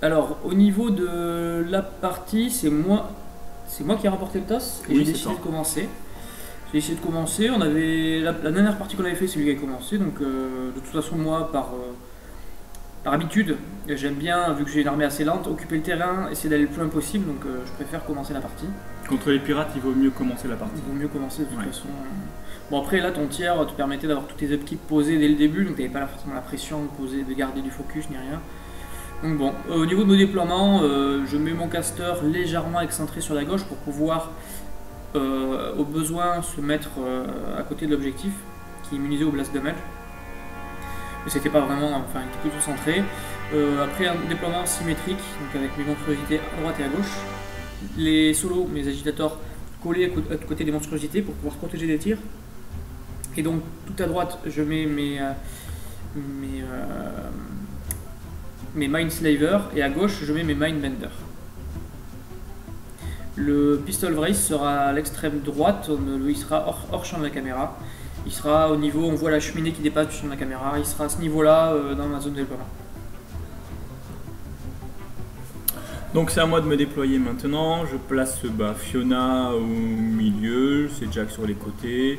Alors, au niveau de la partie, c'est moi qui ai remporté le toss et Oui, j'ai c'est décidé ça. de commencer. J'ai essayé de commencer. On avait la dernière partie qu'on avait fait, c'est lui qui a commencé. Donc, de toute façon, moi, par habitude, j'aime bien, vu que j'ai une armée assez lente, occuper le terrain, essayer d'aller le plus loin possible. Donc, je préfère commencer la partie. Contre les pirates, il vaut mieux commencer la partie. Il vaut mieux commencer de toute Ouais. façon. Bon, après, là, ton tiers te permettait d'avoir tous tes upkeeps posés dès le début. Donc, t'avais pas forcément la pression de garder du focus ni rien. Donc bon, au niveau de mon déploiement, je mets mon caster légèrement excentré sur la gauche pour pouvoir, au besoin, se mettre à côté de l'objectif qui est immunisé au blast damage. Mais c'était pas vraiment, enfin, il était plutôt centré. Après un déploiement symétrique, donc avec mes monstruosités à droite et à gauche. Les solos, mes agitateurs collés à côté des monstruosités pour pouvoir protéger des tirs. Et donc tout à droite, je mets mes, mes Mindslaver et à gauche je mets mes Mindbender. Le Pistol Vrace sera à l'extrême droite, il sera hors champ de la caméra. Il sera au niveau, on voit la cheminée qui dépasse du champ de la caméra, il sera à ce niveau-là dans ma zone de déploiement. Donc c'est à moi de me déployer maintenant. Je place Fiona au milieu, c'est Jack sur les côtés.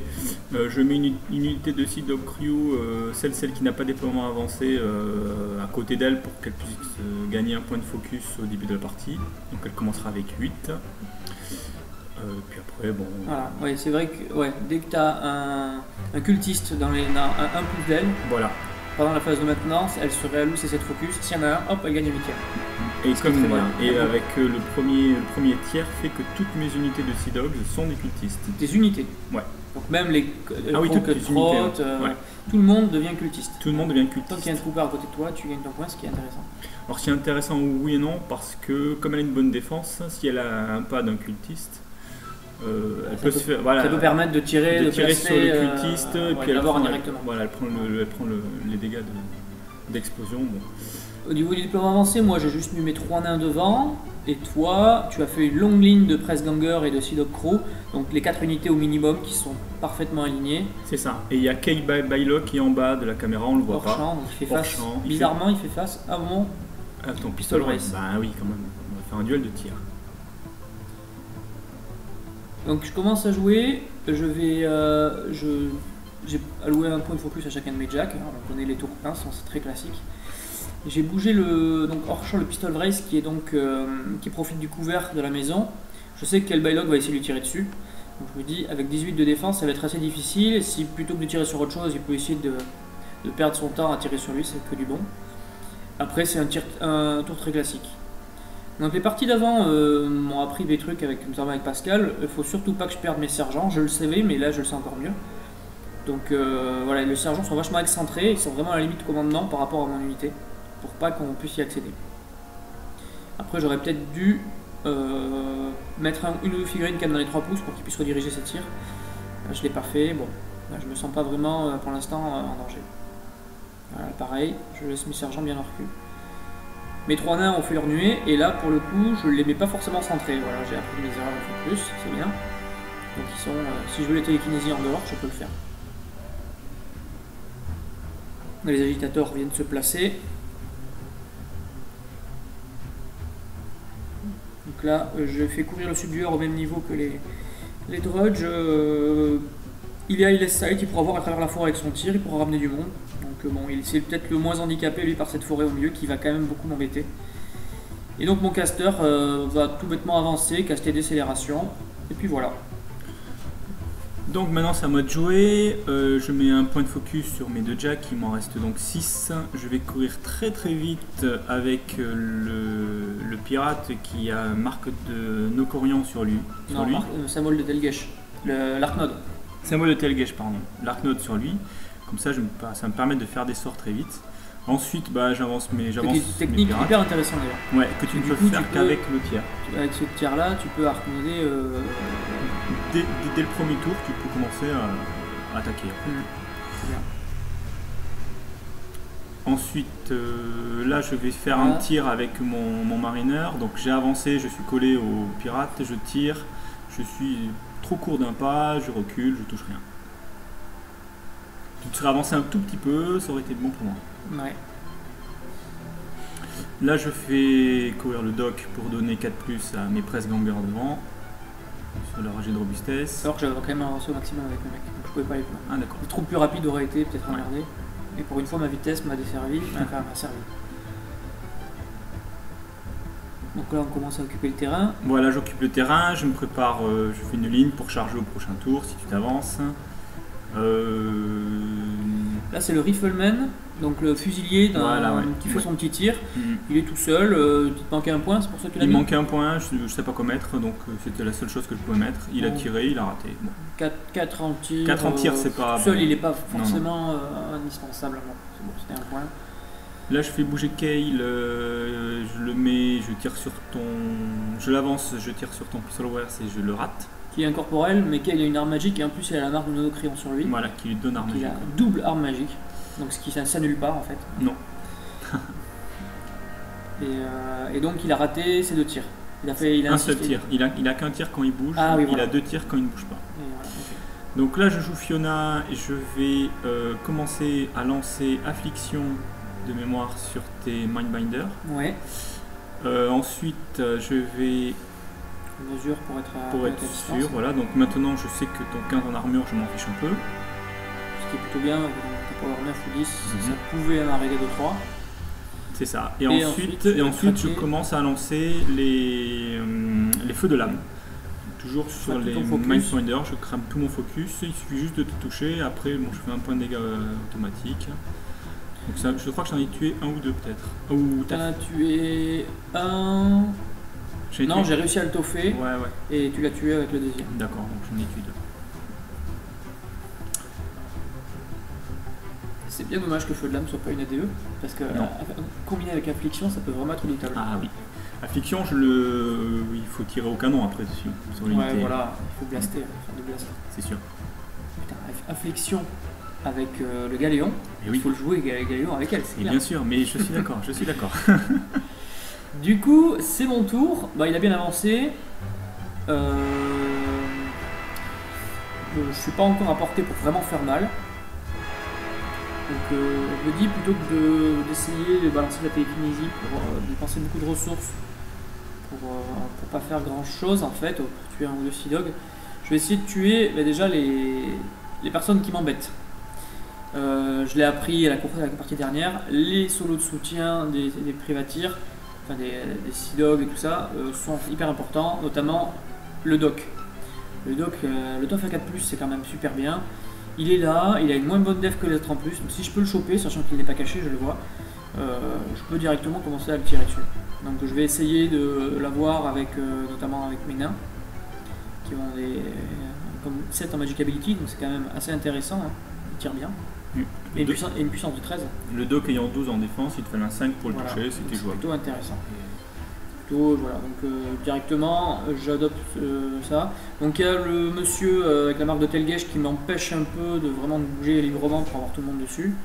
Je mets une unité de Sea Dog Crew, celle qui n'a pas de déploiement avancé, à côté d'elle pour qu'elle puisse gagner un point de focus au début de la partie. Donc elle commencera avec 8. Puis après, bon. Voilà, ouais, c'est vrai que dès que tu as un cultiste dans un pouce d'elle, Voilà. pendant la phase de maintenance, elle se réallousse et cette focus. S'il y en a un, hop, elle gagne 8ème. Et Ce qui est comme très voilà. bien. Et avec le premier tiers fait que toutes mes unités de Sea Dogs sont des cultistes. Des unités. Ouais. Donc même les Ah oui, toutes les unités, ouais. tout le monde devient cultiste. Tout le monde devient Tant cultiste. qu'il y a un trooper à côté de toi, tu gagnes ton point, ce qui est intéressant. Alors c'est intéressant oui et non parce que comme elle a une bonne défense, si elle a un pas d'un cultiste, elle peut se faire, voilà, Ça peut permettre de tirer, de tirer placer, sur le cultiste et puis elle l'avoir prend, indirectement. voilà, elle prend les dégâts d'explosion. Bon. Au niveau du déploiement avancé, moi j'ai juste mis mes 3 nains devant. Et toi, tu as fait une longue ligne de Press Ganger et de Sea Dog Crow. Donc les 4 unités au minimum qui sont parfaitement alignées. C'est ça. Et il y a Kay Bylock qui est en bas de la caméra, on le voit Hors pas. champ, donc il fait Hors face. champ, Bizarrement, il fait face à mon. Ah, ton Pistol pistolet. Race. Bah oui, quand même. On va faire un duel de tir. Donc je commence à jouer. J'ai alloué un point de focus à chacun de mes jacks. On connaît les tours 1, c'est très classique. J'ai bougé donc hors champ le Pistol Race qui profite du couvert de la maison. Je sais que Kay Bylock va essayer de lui tirer dessus. Donc je me dis, avec 18 de défense, ça va être assez difficile. Et si plutôt que de tirer sur autre chose, il peut essayer de perdre son temps à tirer sur lui, c'est que du bon. Après, c'est un tour très classique. Donc les parties d'avant m'ont appris des trucs notamment avec Pascal. Il faut surtout pas que je perde mes sergents. Je le savais, mais là je le sais encore mieux. Donc voilà, les sergents sont vachement excentrés. Ils sont vraiment à la limite commandement par rapport à mon unité, pour pas qu'on puisse y accéder. Après, j'aurais peut-être dû mettre une figurine qui est dans les 3 pouces pour qu'il puisse rediriger ses tirs. Je l'ai pas fait. Bon, là, je me sens pas vraiment pour l'instant en danger. Voilà, pareil, je laisse mes sergents bien en recul. Mes 3 nains ont fait leur nuée, et là pour le coup, je ne les mets pas forcément centrés. Voilà, j'ai appris mes erreurs une fois de plus, c'est bien. Donc ils sont, si je veux les télékinésies en dehors, je peux le faire. Les agitateurs viennent se placer. Donc là, je fais courir le subdueur au même niveau que les drudges. Il laisse side, il pourra voir à travers la forêt avec son tir, il pourra ramener du monde. Donc bon, c'est peut-être le moins handicapé lui par cette forêt au milieu qui va quand même beaucoup m'embêter. Et donc mon caster va tout bêtement avancer, caster décélération, et puis voilà. Donc maintenant c'est à moi de jouer. Je mets un point de focus sur mes 2 jacks, il m'en reste donc 6. Je vais courir très très vite avec le pirate qui a marque de Nokorian sur lui. Symbole de Telgesh, l'Arknode. Symbole de Telgesh, pardon. L'Arknode sur lui. Comme ça, ça me permet de faire des sorts très vite. Ensuite, j'avance mes technique pirates. hyper intéressante d'ailleurs. Ouais, que tu ne peux faire qu'avec le tiers. Avec ce tir là, tu peux arcnoder. Dès le premier tour, tu peux commencer à attaquer. C'est bien. Ensuite, là, je vais faire un tir avec mon marineur. Donc, j'ai avancé, je suis collé au pirate, je tire, je suis trop court d'un pas, je recule, je touche rien. Tu te serais avancé un tout petit peu, ça aurait été bon pour moi. Ouais. Là, je fais courir le dock pour donner 4+ à mes press gangers devant. Sur leur AG de robustesse. Alors que j'avais quand même avancé au maximum avec le mec, donc je pouvais pas aller plus loin. Ah d'accord. Le trou plus rapide aurait été peut-être emmerdé. Et pour une fois, ma vitesse m'a desservi, m'a servi. Donc là, on commence à occuper le terrain. Voilà, j'occupe le terrain, je me prépare, je fais une ligne pour charger au prochain tour si tu t'avances. Là, c'est le rifleman, donc le fusilier qui fait son petit tir. Il est tout seul, il te manquait un point, c'est pour ça que tu l'as mis. Il manquait un point, je ne sais pas quoi mettre, donc c'était la seule chose que je pouvais mettre. Il a tiré, il a raté. Bon. 4 en tir. 4 en tir, c'est pas. Tout seul, il n'est pas forcément indispensable. C'est bon, c'était un point. Là, je fais bouger Kale, je le mets, je tire sur ton. Je l'avance, je tire sur ton pistol Warriors et je le rate. Qui est incorporel, mais Kale a une arme magique et en plus il a la marque de monocrayon sur lui. Voilà, qui lui donne arme magique. Il a double arme magique, donc ce qui s'annule pas en fait. Non. et donc il a raté ses 2 tirs. Il a un seul tir. Il a qu'un tir quand il bouge. Oui, il a 2 tirs quand il ne bouge pas. Voilà, okay. Donc là, je joue Fiona et je vais commencer à lancer Affliction de mémoire sur tes Mindbinder. Ouais. Ensuite, je vais mesure pour être sûr. Voilà. Donc maintenant, je sais que ton 15 en armure, je m'en fiche un peu. Ce qui est plutôt bien, t'as power 9 ou 10, ça pouvait en arriver de 3. C'est ça. Et ensuite je commence à lancer les feux de lame. Toujours sur les Mindbinder, je crame tout mon focus. Il suffit juste de te toucher. Après, bon, je fais un point de dégâts automatique. Donc ça, je crois que j'en ai tué 1 ou 2 peut-être. T'en as tué 1. Non, j'ai réussi à le toffer. Ouais. Et tu l'as tué avec le deuxième. D'accord, donc j'en ai tué 2. C'est bien dommage que le feu de lame soit pas une ADE, parce que combiné avec Affliction, ça peut vraiment être redoutable. Ah oui. Affliction, il faut tirer au canon après dessus. Sur ouais, voilà, il faut blaster, faire des blasts. C'est sûr. Putain, Affliction avec le Galéon, il faut le jouer Galéon avec elle, c'est bien sûr, mais je suis d'accord, Du coup, c'est mon tour. Il a bien avancé. Je suis pas encore à portée pour vraiment faire mal. Donc je me dis plutôt que d'essayer de balancer de la télékinésie pour dépenser beaucoup de ressources pour pas faire grand chose en fait, pour tuer 1 ou 2 Sea Dogs, je vais essayer de tuer déjà les personnes qui m'embêtent. Je l'ai appris à la partie dernière, les solos de soutien des privateers, enfin des Sea Dogs et tout ça, sont hyper importants, notamment le dock. Le TOF à 4+, c'est quand même super bien. Il est là, il a une moins bonne def que l'être en plus, donc si je peux le choper, sachant qu'il n'est pas caché, je le vois, je peux directement commencer à le tirer dessus. Donc je vais essayer de l'avoir avec, notamment avec mes nains, qui ont comme 7 en Magic Ability, donc c'est quand même assez intéressant, hein. Il tire bien. Et une puissance de 13. Le dock ayant 12 en défense, il te fallait un 5 pour le toucher, c'était jouable. C'est plutôt intéressant. Voilà, donc directement j'adopte ça. Donc il y a le monsieur avec la marque de Telgesh qui m'empêche un peu de vraiment bouger librement pour avoir tout le monde dessus.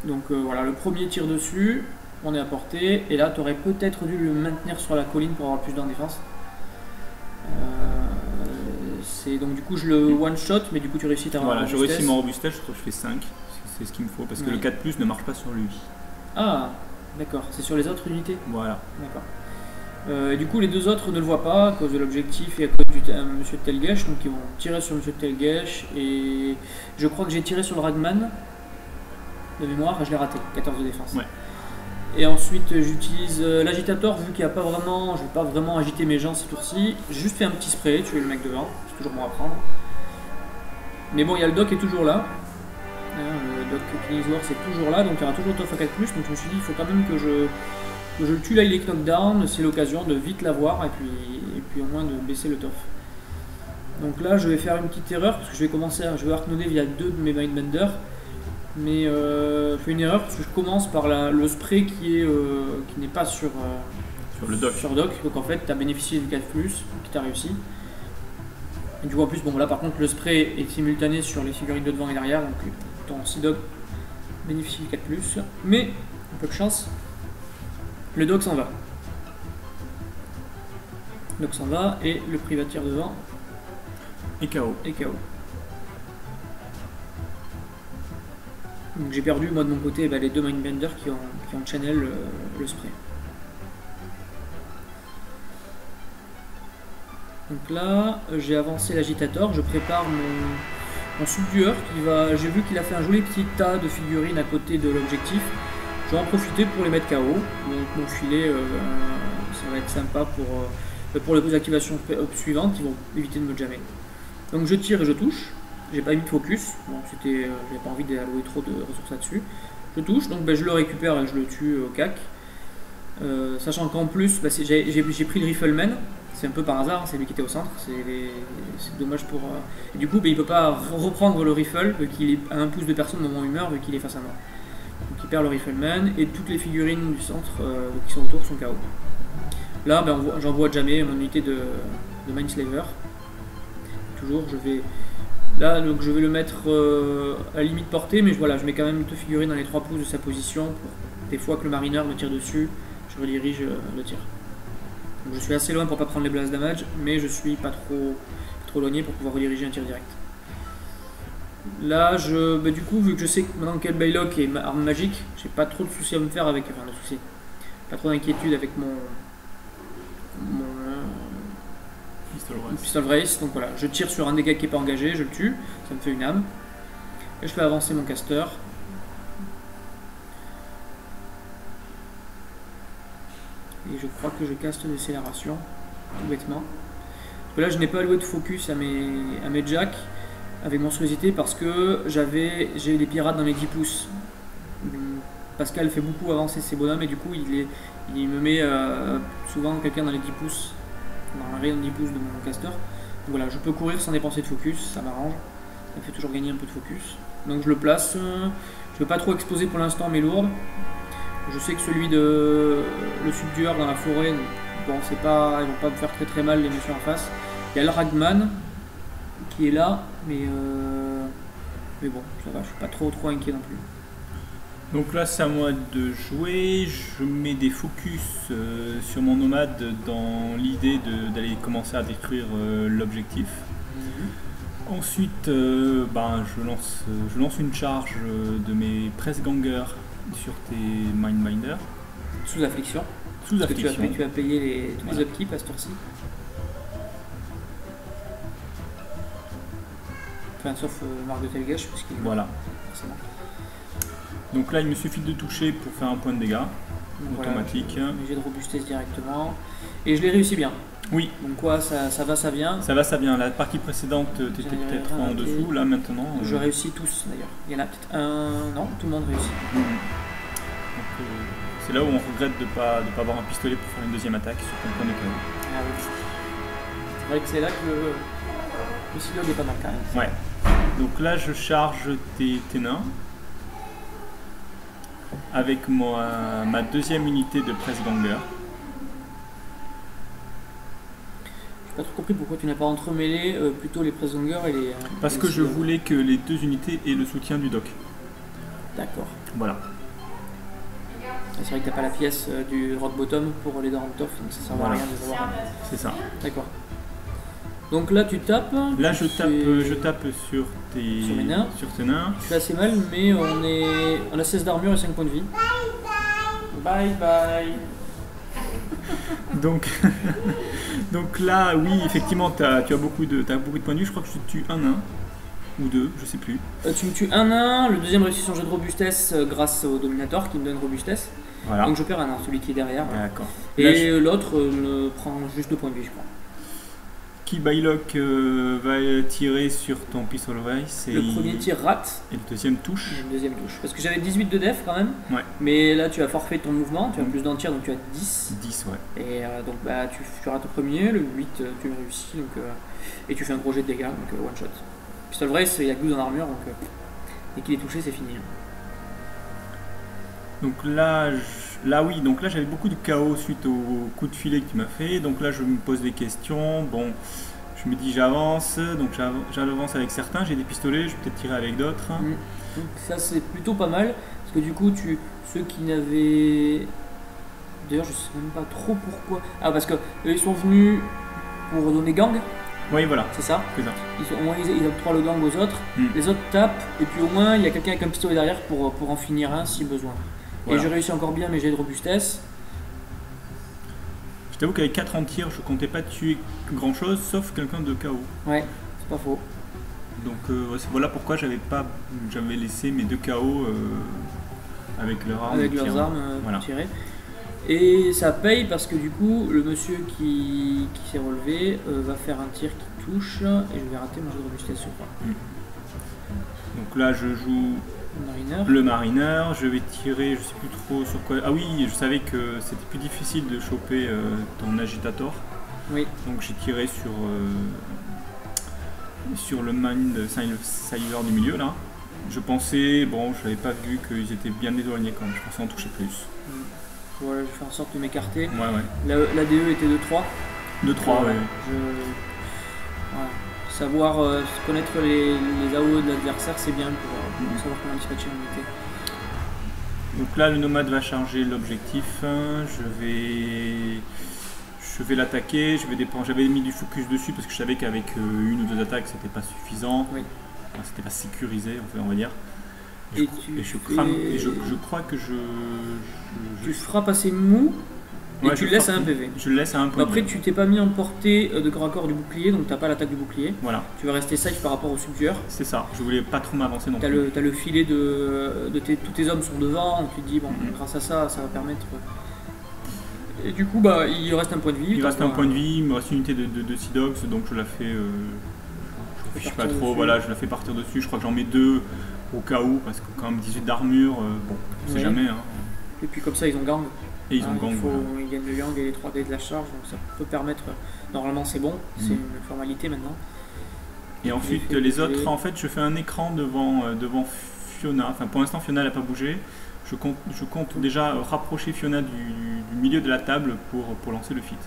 Donc voilà, le premier tir dessus, on est à portée, et là tu aurais peut-être dû le maintenir sur la colline pour avoir plus en défense. Donc du coup je le one shot, mais du coup tu réussis à avoir. Voilà, je réussis mon robustesse, je crois que je fais 5, c'est ce qu'il me faut, parce que le 4+ ne marche pas sur lui. Ah, d'accord, c'est sur les autres unités. Voilà. D'accord. Du coup, les 2 autres ne le voient pas à cause de l'objectif et à cause du monsieur de Telgesh, donc ils vont tirer sur monsieur de Telgesh. Et je crois que j'ai tiré sur le Ragman de mémoire et je l'ai raté, 14 de défense. Ouais. Et ensuite, j'utilise l'agitator, vu qu'il n'y a pas vraiment, je ne vais pas vraiment agiter mes gens ces tours-ci. J'ai juste fait un petit spray, tuer le mec devant, c'est toujours bon à prendre. Mais bon, il y a le doc qui est toujours là. Le doc Kinesis War c'est toujours là, donc il y aura toujours TOF à 4+, donc je me suis dit il faut quand même que je le tue là, il est knockdown, c'est l'occasion de vite l'avoir et puis au moins de baisser le TOF. Donc là je vais faire une petite erreur parce que je vais arcnoder via 2 de mes Mindbenders, mais je fais une erreur parce que je commence par le spray qui n'est pas sur le dock. Donc en fait tu as bénéficié du 4+, qui t'a réussi. Et du coup en plus, bon là par contre le spray est simultané sur les figurines de devant et derrière, donc ton Sea Dog bénéficie du 4+, mais un peu de chance, le dog s'en va. Le dog s'en va et le privateer devant est KO. Donc j'ai perdu moi de mon côté les 2 Mindbenders qui ont channel le spray. Donc là j'ai avancé l'agitator, je prépare mon subdueur qui va. J'ai vu qu'il a fait un joli petit tas de figurines à côté de l'objectif. Je vais en profiter pour les mettre KO. Donc mon filet ça va être sympa pour les activations suivantes qui vont éviter de me jammer. Donc je tire et je touche. J'ai pas mis de focus, bon, j'avais pas envie d'allouer trop de ressources là-dessus. Je touche, donc je le récupère et je le tue au cac. Sachant qu'en plus, j'ai pris le Rifleman, c'est un peu par hasard, c'est lui qui était au centre, c'est dommage pour... Et du coup, il peut pas reprendre le rifle, qu'il est à 1 pouce de personne au moment où il meurt, vu qu'il est face à moi. Donc il perd le Rifleman, et toutes les figurines du centre qui sont autour sont KO. Là, j'envoie jamais mon unité de Mindslaver. Toujours, je vais... Là, donc je vais le mettre à la limite portée, mais voilà, je mets quand même 2 figurines dans les 3 pouces de sa position. Pour des fois que le marineur me tire dessus, je redirige le tir. Donc je suis assez loin pour pas prendre les blast damage, mais je suis pas trop éloigné pour pouvoir rediriger un tir direct. Là, du coup, vu que je sais que maintenant quel Baylock est arme magique, j'ai pas trop de soucis à me faire avec... Enfin, de soucis. Pas trop d'inquiétude avec mon Pistol Race. Donc voilà, je tire sur un dégât qui n'est pas engagé, je le tue, ça me fait une âme. Et je fais avancer mon caster. Et je crois que je caste décélération, tout bêtement. Parce que là, je n'ai pas alloué de focus à mes jacks avec monstruosité parce que j'ai des pirates dans les 10 pouces. Pascal fait beaucoup avancer ses bonhommes et du coup, il me met souvent quelqu'un dans les 10 pouces. Dans un rayon de 10 pouces de mon caster. Donc voilà, je peux courir sans dépenser de focus, ça m'arrange. Ça me fait toujours gagner un peu de focus. Donc je le place. Je ne veux pas trop exposer pour l'instant mes lourdes. Je sais que celui de le subdueur dans la forêt, bon, ils vont pas me faire très mal les messieurs en face. Il y a le Ragman qui est là, mais bon, ça va, je suis pas trop inquiet non plus. Donc là c'est à moi de jouer, je mets des focus sur mon nomade dans l'idée d'aller commencer à détruire l'objectif. Ensuite je lance une charge de mes press gangers sur tes Mindbinders. Sous affliction. Sous affliction. Tu vas payer tous les upkeep à ce tour-ci. Enfin sauf Marc de Telgesh puisqu'il est voilà. Forcément. Donc là, il me suffit de toucher pour faire un point de dégâts automatique. Voilà, j'ai de robustesse directement. Et je l'ai réussi bien. Oui. Donc quoi, ça va, ça vient. Ça va, ça vient. La partie précédente, tu étais peut-être en dessous. Là, maintenant... Je réussis tous, d'ailleurs. Il y en a peut-être un... Non, tout le monde réussit. Donc, c'est là où on regrette de ne pas avoir un pistolet pour faire une deuxième attaque sur ton point de KO. Ah oui. C'est vrai que c'est là que le silo est pas mal quand même. Ouais. Donc là, je charge tes nains. Avec ma deuxième unité de press ganger. J'ai pas trop compris pourquoi tu n'as pas entremêlé plutôt les press gangers et les... Parce que je voulais que les 2 unités aient le soutien du doc. D'accord. Voilà. C'est vrai que t'as pas la pièce du rock bottom pour les Dorantov, donc ça sert à rien de les avoir. C'est ça. D'accord. Donc là tu tapes. Là je tape sur tes nains. Je fais assez mal, mais on a 16 d'armure et 5 points de vie. Bye bye. Donc, donc là oui effectivement tu as beaucoup de points de vie. Je crois que je te tue un nain ou 2, je sais plus. Tu me tues un nain, le deuxième réussit son jet de robustesse grâce au dominator qui me donne robustesse. Voilà. Donc je perds un nain, celui qui est derrière. D'accord. Et l'autre me prend juste 2 points de vie je crois. Qui Baylock va tirer sur ton pistol race. Le premier tir rate. Et le deuxième touche. Le deuxième touche. Parce que j'avais 18 de def quand même. Ouais. Mais là tu as forfait ton mouvement, tu as plus d'un tir donc tu as 10. 10 ouais. Et donc tu rates au premier, le 8 tu le réussis donc, et tu fais un gros jet de dégâts donc one shot. Pistol race il y a que 12 en armure donc dès qu'il est touché c'est fini. Donc là oui, donc là j'avais beaucoup de chaos suite au coup de filet que tu m'as fait, donc là je me pose des questions, bon, je me dis j'avance, donc j'avance avec certains, j'ai des pistolets, je vais peut-être tirer avec d'autres. Donc ça c'est plutôt pas mal, parce que du coup ceux qui n'avaient... D'ailleurs je sais même pas trop pourquoi... Ah parce que ils sont venus pour donner gang, Oui, voilà, c'est ça. c'est ça. Au moins ils octroient le gang aux autres, Mm. les autres tapent, et puis au moins il y a quelqu'un avec un pistolet derrière pour en finir un si besoin. Voilà. Et je réussis encore bien mes jets de robustesse. Je t'avoue qu'avec 4 en tir, je comptais pas tuer grand chose, sauf quelqu'un de KO. Ouais, c'est pas faux. Donc voilà pourquoi j'avais laissé mes 2 KO avec leurs armes. Avec et puis, leurs armes voilà. pour tirer. Et ça paye parce que du coup, le monsieur qui s'est relevé va faire un tir qui touche et je vais rater mon jeu de robustesse, je crois. Donc là, je joue Marineur. le marineur, je vais tirer, je sais plus trop sur quoi. Ah oui, je savais que c'était plus difficile de choper ton agitator. Oui. Donc j'ai tiré sur le mind sailor du milieu là. Je pensais, bon, je n'avais pas vu qu'ils étaient bien éloignés quand même, je pensais en toucher plus. Voilà, je vais faire en sorte de m'écarter. Ouais. La DE était de 3. 2-3, ouais. Voilà. Savoir connaître les AOE de l'adversaire, c'est bien pour savoir comment dispatcher l'unité. Donc là, le nomade va charger l'objectif. Je vais l'attaquer. J'avais mis du focus dessus parce que je savais qu'avec une ou deux attaques, c'était pas suffisant. Oui. Enfin, c'était pas sécurisé, on va dire. Et je crois que tu feras passer mou et ouais, tu le laisses à un PV. Je le laisse à un point. Après, tu t'es pas mis en portée de corps à corps du bouclier, donc t'as pas l'attaque du bouclier. Voilà. Tu vas rester safe par rapport au subtueur. C'est ça, je voulais pas trop m'avancer non plus. T'as le filet tous tes hommes sont devant, donc tu te dis, bon, grâce à ça, ça va permettre. Et du coup, bah, il reste un point de vie. Il reste un point de vie, il me reste une unité de Sea Dogs, donc je la fais. Je sais pas trop, dessus. voilà, je la fais partir dessus. Je crois que j'en mets 2 au cas où, parce que quand même 18 d'armure, bon, on sait jamais. Hein. Et puis comme ça, ils ont gang. Et ils ont gang. Ils gagnent le gang et les 3D de la charge, donc ça peut permettre. Normalement, c'est bon, c'est une formalité maintenant. Et ensuite, les autres, en fait, je fais un écran devant Fiona. Enfin, pour l'instant, Fiona n'a pas bougé. Je compte déjà rapprocher Fiona du milieu de la table pour lancer le feat.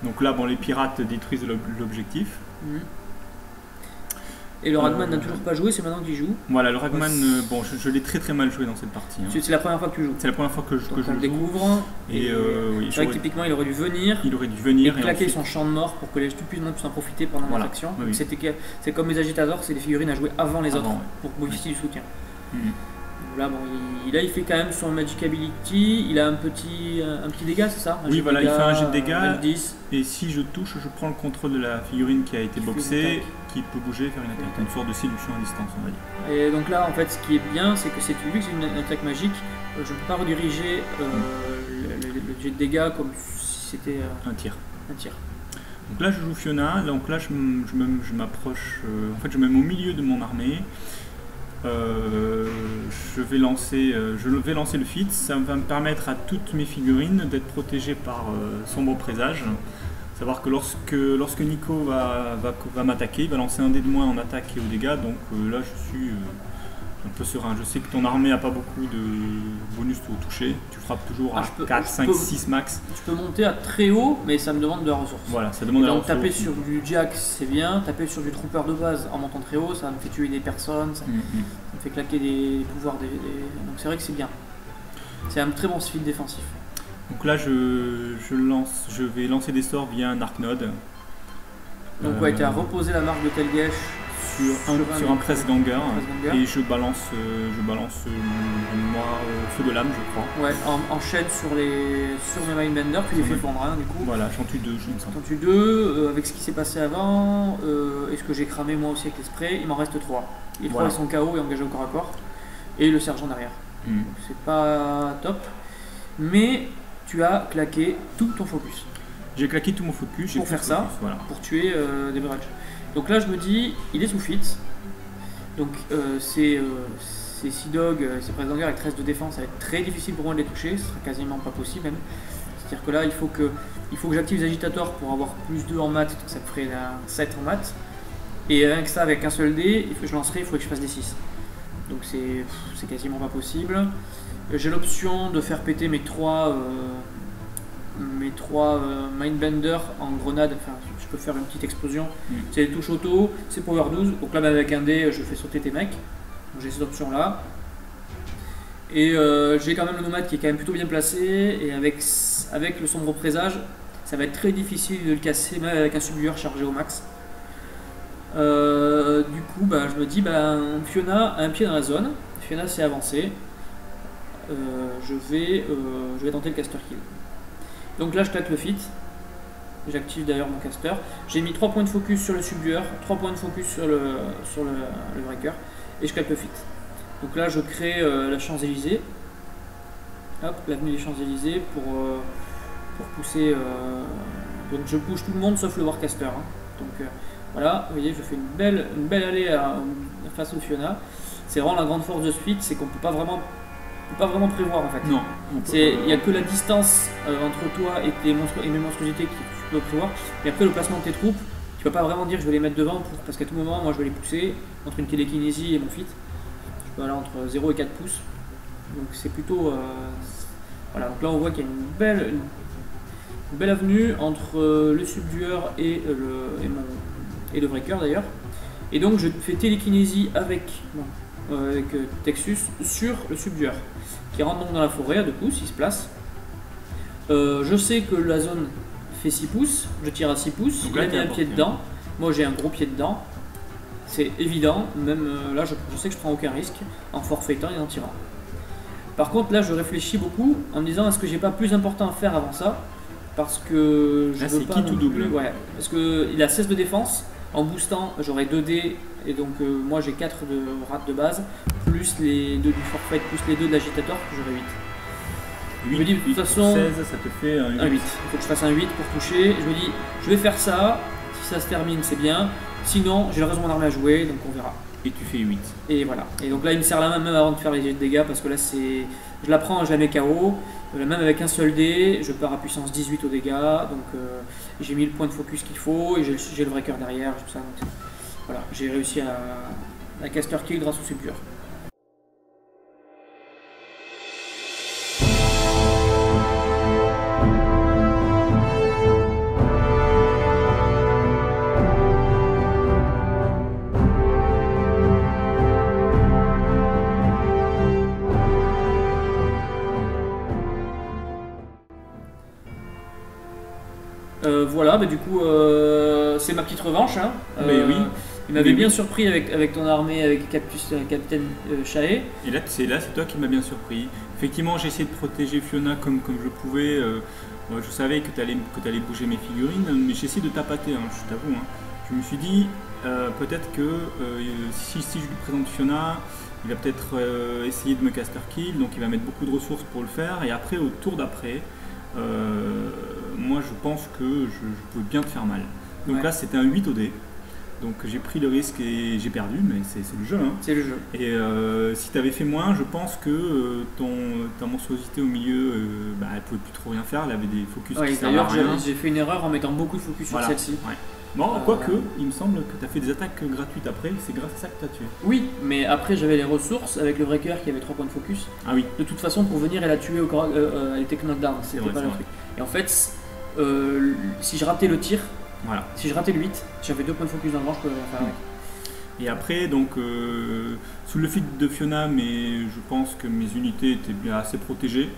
Donc là, bon, les pirates détruisent l'objectif. Et le Ragman n'a toujours pas joué, c'est maintenant qu'il joue. Voilà, le Ragman, bon, je l'ai très mal joué dans cette partie. Hein. C'est la première fois que tu joues. C'est la première fois que je le découvre. Et oui, c'est vrai que typiquement, il aurait dû venir. Et claquer son champ de mort pour que les tout puissent en profiter pendant l'action. Oui. C'est comme les agitators, c'est des figurines à jouer avant les autres pour bénéficier du soutien. Là, bon, il fait quand même son Magic Ability, il a un petit dégât, c'est ça? Oui, voilà, il fait un jet de dégâts. 10. Et si je touche, je prends le contrôle de la figurine qui a été boxée, qui peut bouger et faire une attaque. Une sorte de séduction à distance, on va dire. Et donc là, en fait, ce qui est bien, c'est que vu que c'est une attaque magique, je ne peux pas rediriger le jet de dégâts comme si c'était un tir. Donc là, je joue Fiona. Donc là, je m'approche. En fait, je me mets au milieu de mon armée. Je vais lancer le feat, ça va me permettre à toutes mes figurines d'être protégées par Sombre Présage. Savoir que lorsque Nico va m'attaquer, il va lancer un dé de moins en attaque et aux dégâts, donc là je suis un peu serein. Je sais que ton armée n'a pas beaucoup de bonus au toucher, tu frappes toujours à 4, 5, 6 max. Tu peux monter à très haut, mais ça me demande de la ressource. Voilà, ça demande de la ressource. Taper sur du Jack, c'est bien, taper sur du Trooper de base en montant très haut, ça me fait tuer des personnes, ça me fait claquer des pouvoirs. Donc c'est vrai que c'est bien. C'est un très bon feat défensif. Donc là, je vais lancer des sorts via un Arc Node. Donc tu as reposé la marque de Telgesh sur un Press Ganger et je balance moi feu de lame, je crois. Ouais, enchaîne sur mes Mindbenders, tu les fais fondre du coup. Voilà, j'en tue 2, je me sens. J'en tue 2, avec ce qui s'est passé avant, et ce que j'ai cramé moi aussi avec les sprays, il m'en reste 3. Les 3 ils sont KO et engagés au corps à corps, et le sergent derrière. Donc c'est pas top, mais tu as claqué tout ton focus. J'ai claqué tout mon focus. Pour faire ça, voilà. Pour tuer des brunchs. Donc là je me dis, il est sous fit, donc c'est Sea Dog, c'est Press Ganger avec 13 de défense, ça va être très difficile pour moi de les toucher, ce sera quasiment pas possible même. C'est-à-dire que là il faut que j'active les agitators pour avoir plus 2 en maths, donc ça me ferait un 7 en maths. Et rien que ça avec un seul dé, il faudrait que je fasse des 6. Donc c'est quasiment pas possible. J'ai l'option de faire péter mes 3 Mindbender en grenade, enfin je peux faire une petite explosion. C'est des touches auto, c'est power 12, donc là avec un dé je fais sauter tes mecs. Donc j'ai cette option là. Et j'ai quand même le nomade qui est quand même plutôt bien placé, et avec le sombre présage, ça va être très difficile de le casser, même avec un subdueur chargé au max. Du coup, je me dis, Fiona a un pied dans la zone. Fiona s'est avancée. Je vais tenter le caster kill. Donc là, je claque le fit. J'active d'ailleurs mon caster. J'ai mis 3 points de focus sur le subdueur, 3 points de focus sur le breaker. Et je claque le fit. Donc là, je crée la Champs-Élysées. Hop, l'avenue des Champs-Élysées pour pousser. Donc je push tout le monde sauf le Warcaster. Hein. Donc voilà, vous voyez, je fais une belle allée face au Fiona. C'est vraiment la grande force de ce feat, c'est qu'on peut pas vraiment prévoir en fait. Non. Il n'y a que la distance entre toi et mes monstruosités que tu peux prévoir. Et après le placement de tes troupes, tu peux pas vraiment dire je vais les mettre devant parce qu'à tout moment moi je vais les pousser entre une télékinésie et mon feat. Je peux aller entre 0 et 4 pouces. Donc c'est plutôt. Voilà, donc là on voit qu'il y a une belle avenue entre le subdueur et le breaker d'ailleurs. Et donc je fais télékinésie avec Texus sur le subdueur qui rentre donc dans la forêt à 2 pouces, il se place. Je sais que la zone fait 6 pouces, je tire à 6 pouces, il a mis un pied dedans, moi j'ai un gros pied dedans, c'est évident, même là je sais que je prends aucun risque en forfaitant et en tirant. Par contre là je réfléchis beaucoup en me disant est-ce que j'ai pas plus important à faire avant ça, parce que je veux pas qui tout double. Ouais, parce qu'il a 16 de défense, en boostant j'aurai 2 dés et donc moi j'ai 4 de rate de base, plus les 2 du forfait, plus les 2 de l'agitateur, j'aurai 8. Je me dis de toute façon 16, ça te fait un 8. Il faut que je fasse un 8 pour toucher. Je me dis je vais faire ça, si ça se termine c'est bien, sinon j'ai le reste de mon armée à jouer donc on verra. Et tu fais 8. Et voilà. Et donc là il me serre la main même avant de faire les jets de dégâts parce que là c'est. Je la prends, je la mets KO. Même avec un seul dé, je pars à puissance 18 aux dégâts. Donc j'ai mis le point de focus qu'il faut et j'ai le breaker derrière, tout ça. Donc, voilà, j'ai réussi à caster kill grâce au subdueur. Voilà, du coup, c'est ma petite revanche. Hein. Mais oui. Il m'avait bien surpris avec ton armée, avec Capitaine Chaet. Et là, c'est toi qui m'as bien surpris. Effectivement, j'ai essayé de protéger Fiona comme je pouvais. Je savais que tu allais bouger mes figurines, mais j'ai essayé de tapater, hein, je t'avoue. Hein. Je me suis dit, peut-être que si je lui présente Fiona, il va peut-être essayer de me caster kill, donc il va mettre beaucoup de ressources pour le faire. Et après, au tour d'après, moi je pense que je pouvais bien te faire mal. Donc là c'était un 8 au dé. Donc j'ai pris le risque et j'ai perdu, mais c'est le jeu. Hein. C'est le jeu. Et si tu avais fait moins, je pense que ta monstruosité au milieu, elle pouvait plus trop rien faire, elle avait des focus qui servaient à rien. D'ailleurs j'ai fait une erreur en mettant beaucoup de focus sur celle-ci. Ouais. Bon, quoique, il me semble que tu as fait des attaques gratuites après, c'est grâce à ça que tu as tué. Oui, mais après j'avais les ressources avec le breaker qui avait 3 points de focus. Ah oui. De toute façon, pour venir et la tuer, elle était knockdown, c'était pas le truc. Et en fait, si je ratais le tir, voilà. Si je ratais le 8, j'avais 2 points de focus dans le ventre, je pouvais rien faire avec. Et après, donc, sous le feed de Fiona, mais je pense que mes unités étaient bien assez protégées.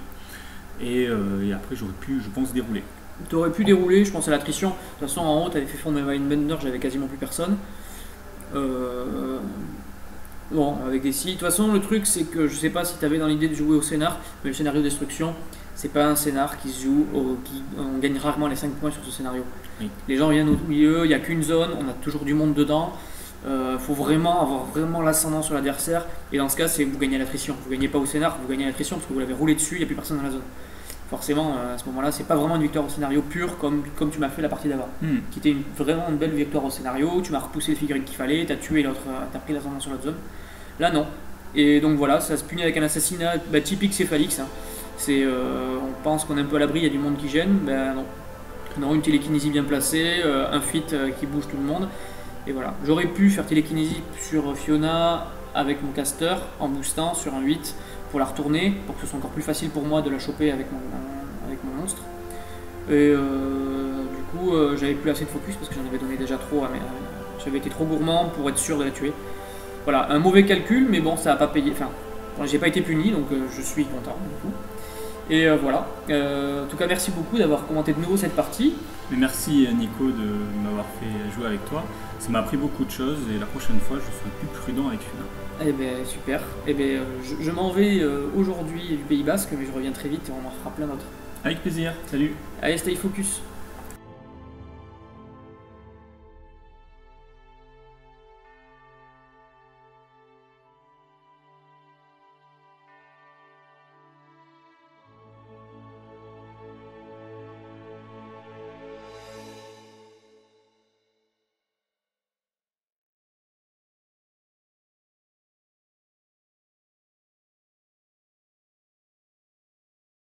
Et après, j'aurais pu, je pense, dérouler. Tu aurais pu dérouler, je pense à l'attrition. De toute façon, en haut, tu avais fait fondre mes Mindbender, j'avais quasiment plus personne. Bon, avec des si. De toute façon, le truc, c'est que je sais pas si tu avais dans l'idée de jouer au scénar, mais le scénario de destruction, c'est pas un scénar qui se joue, on gagne rarement les 5 points sur ce scénario. Oui. Les gens viennent au milieu, il n'y a qu'une zone, on a toujours du monde dedans. Faut vraiment avoir l'ascendant sur l'adversaire. Et dans ce cas, c'est vous gagnez à l'attrition. Vous gagnez pas au scénar, vous gagnez à l'attrition parce que vous l'avez roulé dessus, il n'y a plus personne dans la zone. Forcément, à ce moment-là, c'est pas vraiment une victoire au scénario pure comme tu m'as fait la partie d'avant. Qui était vraiment une belle victoire au scénario. Tu m'as repoussé les figurines qu'il fallait, tu as tué l'autre, tu as pris l'ascendant sur l'autre zone. Là, non. Et donc voilà, ça se punit avec un assassinat typique Céphalix. Hein. On pense qu'on est un peu à l'abri, il y a du monde qui gêne. Non. Non, une télékinésie bien placée, un feat qui bouge tout le monde. Et voilà. J'aurais pu faire télékinésie sur Fiona avec mon caster en boostant sur un 8 pour la retourner, pour que ce soit encore plus facile pour moi de la choper avec mon monstre. Et du coup, j'avais plus assez de focus parce que j'en avais donné déjà trop. J'avais été trop gourmand pour être sûr de la tuer. Voilà, un mauvais calcul, mais bon, ça n'a pas payé. Enfin, j'ai pas été puni, donc je suis content du coup. Et voilà. En tout cas, merci beaucoup d'avoir commenté de nouveau cette partie. Mais merci Nico de m'avoir fait jouer avec toi. Ça m'a appris beaucoup de choses et la prochaine fois, je serai plus prudent avec Funa. Eh bien, super. Eh bien, je m'en vais aujourd'hui du Pays Basque, mais je reviens très vite et on en fera plein d'autres. Avec plaisir, salut. Allez, stay focus.